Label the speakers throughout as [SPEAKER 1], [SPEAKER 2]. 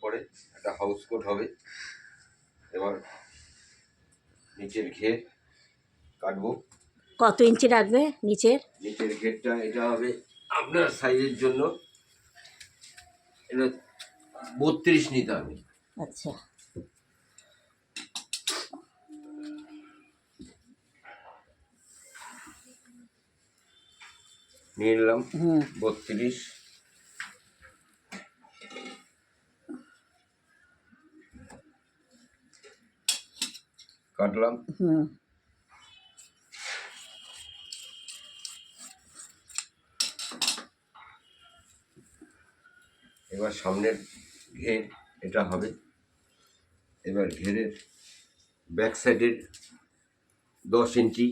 [SPEAKER 1] পরে একটা house coat হবে। এবার নিচের ঘের কাটবো।
[SPEAKER 2] কত ইঞ্চি রাখবে নিচের
[SPEAKER 1] ঘেরটা? এটা হবে আপনার সাইজের জন্য, এটা 32 নিতে হবে।
[SPEAKER 2] আচ্ছা,
[SPEAKER 1] নিয়ে নিলাম 32। কাটলাম। এবার সামনের ঘের এটা হবে। এবার ঘেরের ব্যাক সাইডের 10 ইঞ্চি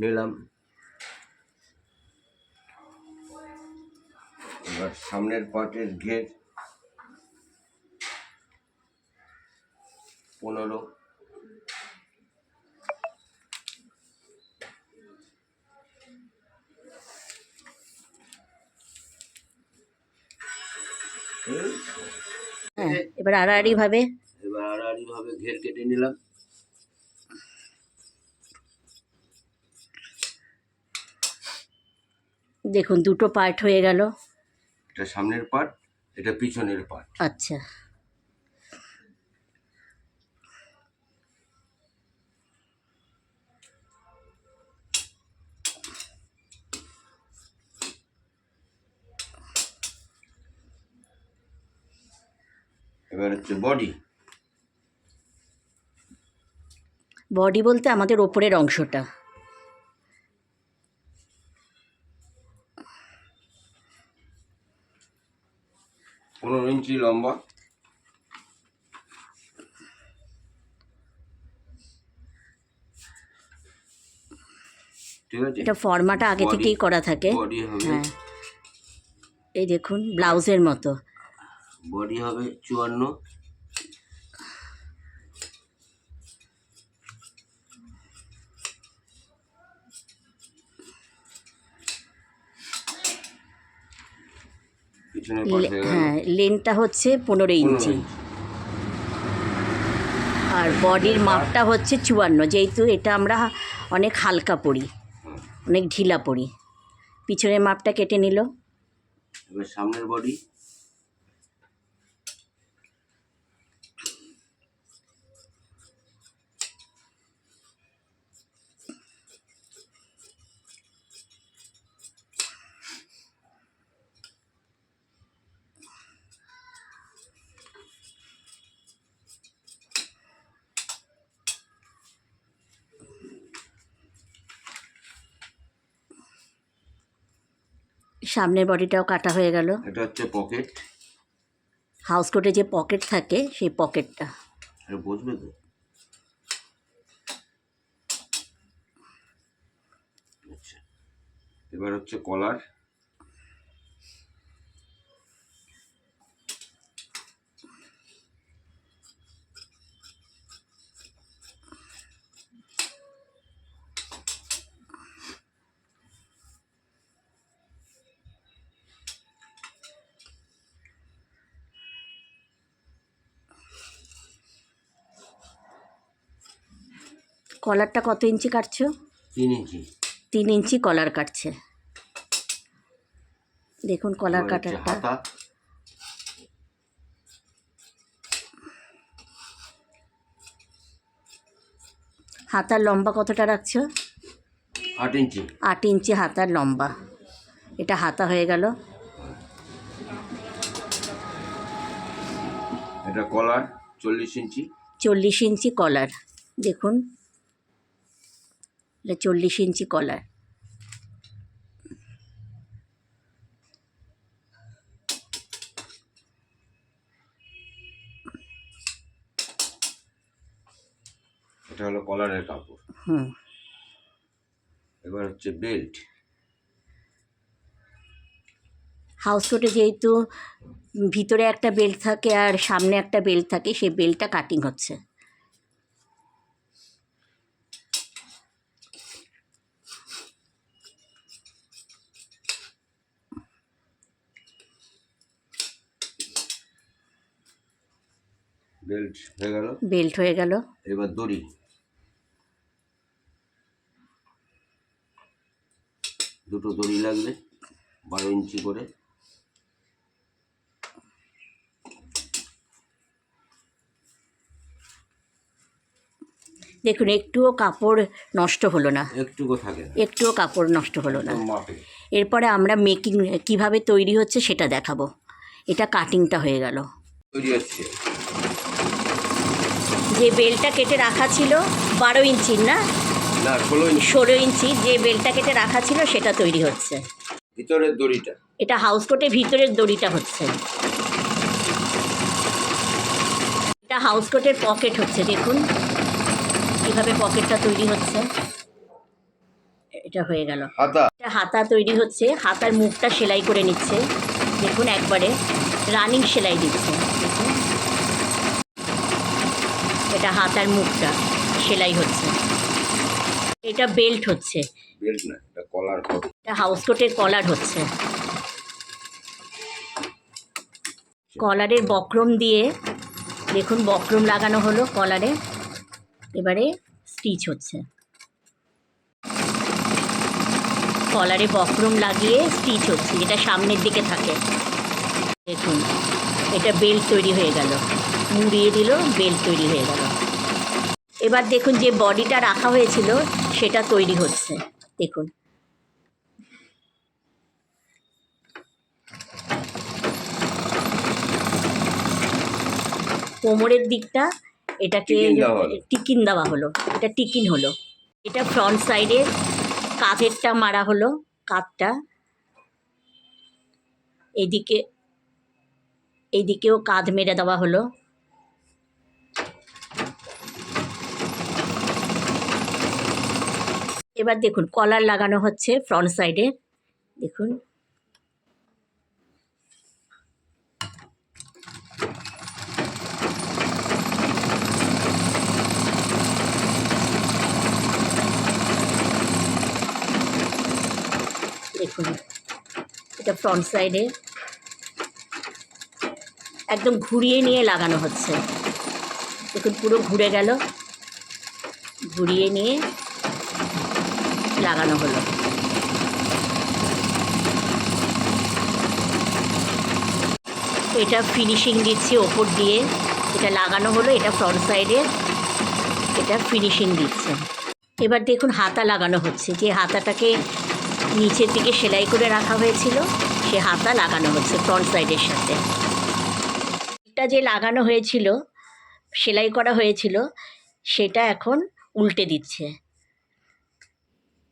[SPEAKER 1] নিলাম। এবার সামনের পার্টের ঘের 15।
[SPEAKER 2] এবার আড়াআড়ি ভাবে
[SPEAKER 1] ঘের কেটে নিলাম।
[SPEAKER 2] দেখুন দুটো পার্ট হয়ে গেল।
[SPEAKER 1] এটা সামনের পার্ট, এটা পিছনের পার্ট।
[SPEAKER 2] আচ্ছা,
[SPEAKER 1] এবার হচ্ছে বডি।
[SPEAKER 2] বডি বলতে আমাদের ওপরের অংশটা।
[SPEAKER 1] 15 ইঞ্চি লম্বা। ঠিক আছে,
[SPEAKER 2] এটা ফর্মাটা আগে থেকেই করা থাকে।
[SPEAKER 1] বডি হবে,
[SPEAKER 2] হ্যাঁ, এই দেখুন ব্লাউজের মতো।
[SPEAKER 1] বডি হবে 54।
[SPEAKER 2] হ্যাঁ, লেনটা হচ্ছে 15 ইঞ্চি আর বডির মাপটা হচ্ছে 54, যেহেতু এটা আমরা অনেক হালকা পরি, অনেক ঢিলা পরি। পিছনের মাপটা কেটে নিল।
[SPEAKER 1] এবার সামনের বডি।
[SPEAKER 2] সামনের বডিটাও কাটা হয়ে গেল।
[SPEAKER 1] এটা হচ্ছে পকেট।
[SPEAKER 2] হাউস কোটে যে পকেট থাকে সেই পকেটটা।
[SPEAKER 1] এটা বুঝবে তো? আচ্ছা, এবার হচ্ছে কলার।
[SPEAKER 2] কলারটা কত ইঞ্চি কাটছো?
[SPEAKER 1] 3 ইঞ্চি।
[SPEAKER 2] 3 ইঞ্চি কলার কাটছে। দেখুন কলার কাটারটা। হাতার লম্বা কতটা রাখছো?
[SPEAKER 1] 8 ইঞ্চি।
[SPEAKER 2] 8 ইঞ্চি হাতার লম্বা। এটা হাতা হয়ে গেল।
[SPEAKER 1] এটা কলার 40 ইঞ্চি।
[SPEAKER 2] 40 ইঞ্চি কলার। দেখুন এটা 40 ইঞ্চি কলার।
[SPEAKER 1] এটা হলো কলারের কাপড়। এবার হচ্ছে বেল্ট।
[SPEAKER 2] হাউস কোটে যেহেতু ভিতরে একটা বেল্ট থাকে আর সামনে একটা বেল্ট থাকে, সেই বেল্টটা কাটিং হচ্ছে।
[SPEAKER 1] বেল্ট হয়ে গেল।
[SPEAKER 2] বেল্ট হয়ে গেল।
[SPEAKER 1] এবার দড়ি, দুটো দড়ি লাগবে 12 ইঞ্চি করে।
[SPEAKER 2] দেখুন একটুও কাপড় নষ্ট হলো না,
[SPEAKER 1] একটুকু থাকে না,
[SPEAKER 2] একটুও কাপড় নষ্ট হলো না।
[SPEAKER 1] একদম মাপে।
[SPEAKER 2] এরপরে আমরা মেকিং কিভাবে তৈরি হচ্ছে সেটা দেখাবো। এটা কাটিংটা হয়ে গেল।
[SPEAKER 1] তৈরি হচ্ছে।
[SPEAKER 2] যে বেলটা কেটে রাখা ছিল 12 ইঞ্চির না,
[SPEAKER 1] না 16 ইঞ্চি।
[SPEAKER 2] 16 ইঞ্চি যে বেলটা কেটে রাখা ছিল সেটা তৈরি হচ্ছে।
[SPEAKER 1] ভিতরের দড়িটা,
[SPEAKER 2] এটা হাউস কোটের ভিতরের দড়িটা হচ্ছে। এটা হাউস কোটের পকেট হচ্ছে। দেখুন কিভাবে পকেটটা তৈরি হচ্ছে। এটা হয়ে গেল।
[SPEAKER 1] হাতা,
[SPEAKER 2] এটা হাতা তৈরি হচ্ছে। হাতার মুখটা সেলাই করে নিচ্ছে। দেখুন একবারে রানিং সেলাই দিচ্ছে। দেখুন এটা হাতার মুখটা সেলাই হচ্ছে। এটা বেল্ট হচ্ছে।
[SPEAKER 1] বেল্ট না, এটা কলার হবে।
[SPEAKER 2] এটা হাউস কোটের কলার হচ্ছে। কলারের বক্রম দিয়ে দেখুন বক্রম লাগানো হলো কলারে। এবারে স্টিচ হচ্ছে। কলারে বক্রম লাগিয়ে স্টিচ হচ্ছে, যেটা সামনের দিকে থাকে। দেখুন এটা বেল্ট তৈরি হয়ে গেল। মুড়িয়ে দিল, বেল্ট তৈরি হয়ে গেল। এবার দেখুন যে বডিটা রাখা হয়েছিল সেটা তৈরি হচ্ছে। দেখুন কোমরের দিকটা এটাকে টিকিন দেওয়া হলো। এটা টিকিন হলো। এটা ফ্রন্ট সাইডের কাঁধেরটা মারা হলো। কাঁধটা এদিকে, এইদিকেও কাঁধ মেরে দেওয়া হলো। এবার দেখুন কলার লাগানো হচ্ছে ফ্রন্ট সাইডে। দেখুন দেখুন এটা ফ্রন্ট সাইডে একদম ঘুরিয়ে নিয়ে লাগানো হচ্ছে। দেখুন পুরো ঘুরে গেল, ঘুরিয়ে নিয়ে লাগানো হলো। এটা ফিনিশিং দিচ্ছি ওপর দিয়ে। এটা লাগানো হলো, এটা ফ্রন্ট সাইডে, এটা ফিনিশিং দিচ্ছে। এবার দেখুন হাতা লাগানো হচ্ছে। যে হাতাটাকে নিচের দিকে সেলাই করে রাখা হয়েছিল সে হাতা লাগানো হচ্ছে ফ্রন্ট সাইডের সাথে। এটা যে লাগানো হয়েছিল, সেলাই করা হয়েছিল, সেটা এখন উল্টে দিচ্ছে।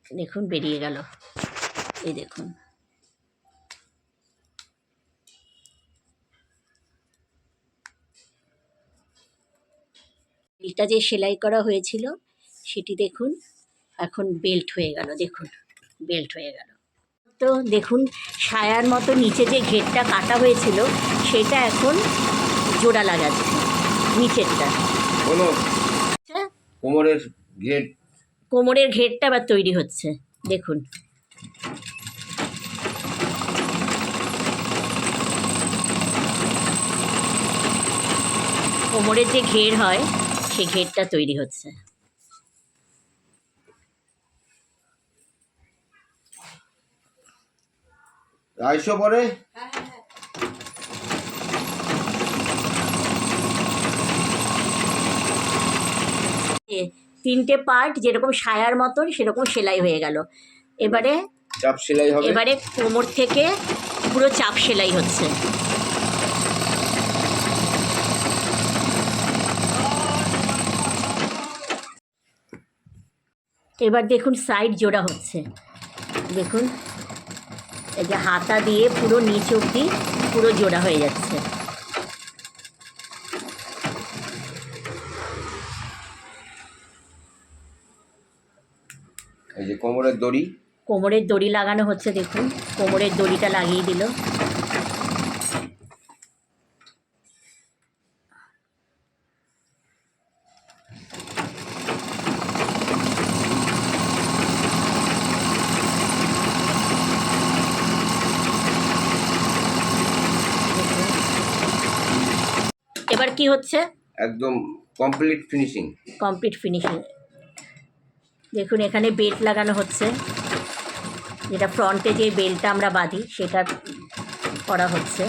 [SPEAKER 2] দেখুন বেরিয়ে গেল। এই দেখুন এটা যে সেলাই করা হয়েছিল সেটি দেখুন এখন বেল্ট হয়ে গেল। দেখুন বেল্ট হয়ে গেল। তো দেখুন সায়ার মতো নিচে যে ঘেরটা কাটা হয়েছিল সেটা এখন জোড়া লাগাচ্ছে নিচেরটা।
[SPEAKER 1] বলো, কোমরের ঘের,
[SPEAKER 2] কোমরের ঘেরটা আবার তৈরি হচ্ছে। দেখুন কোমরের যে ঘের হয় সেই ঘেরটা তৈরি হচ্ছে।
[SPEAKER 1] আড়াইশো পরে
[SPEAKER 2] তিনটে পার্ট যেরকম সায়ার মতন সেরকম সেলাই হয়ে গেল। এবারে
[SPEAKER 1] চাপ সেলাই হবে।
[SPEAKER 2] এবারে কোমর থেকে পুরো চাপ সেলাই হচ্ছে। এবার দেখুন সাইড জোড়া হচ্ছে। দেখুন এই যে হাতা দিয়ে পুরো নিচ অবধি পুরো জোড়া হয়ে যাচ্ছে।
[SPEAKER 1] এই যে কোমরের দড়ি,
[SPEAKER 2] কোমরের দড়ি লাগানো হচ্ছে। দেখুন কোমরের দড়িটা লাগিয়ে দিল। এবার কি হচ্ছে?
[SPEAKER 1] একদম কমপ্লিট ফিনিশিং।
[SPEAKER 2] Complete finishing. দেখুন এখানে বেল্ট লাগানো হচ্ছে, যেটা ফ্রন্টে যে বেল্টটা আমরা বাঁধি সেটা করা হচ্ছে।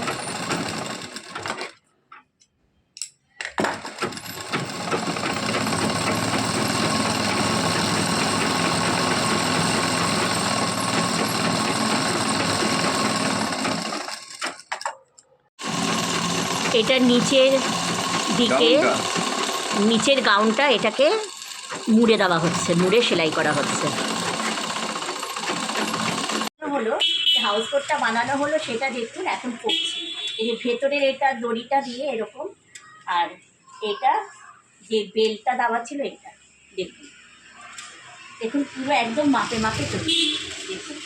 [SPEAKER 2] এটা নিচের দিকে, নিচের গাউনটা এটাকে মুড়ে দেওয়া হচ্ছে, মুড়ে সেলাই করা হচ্ছে। হলো হাউস কোটটা বানানো হলো, সেটা দেখুন এখন করছি। এই যে ভেতরের এটা দড়িটা দিয়ে এরকম, আর এটা যে বেল্টটা দেওয়া ছিল এটা দেখুন, দেখুন পুরো একদম মাপে মাপে তৈরি। দেখুন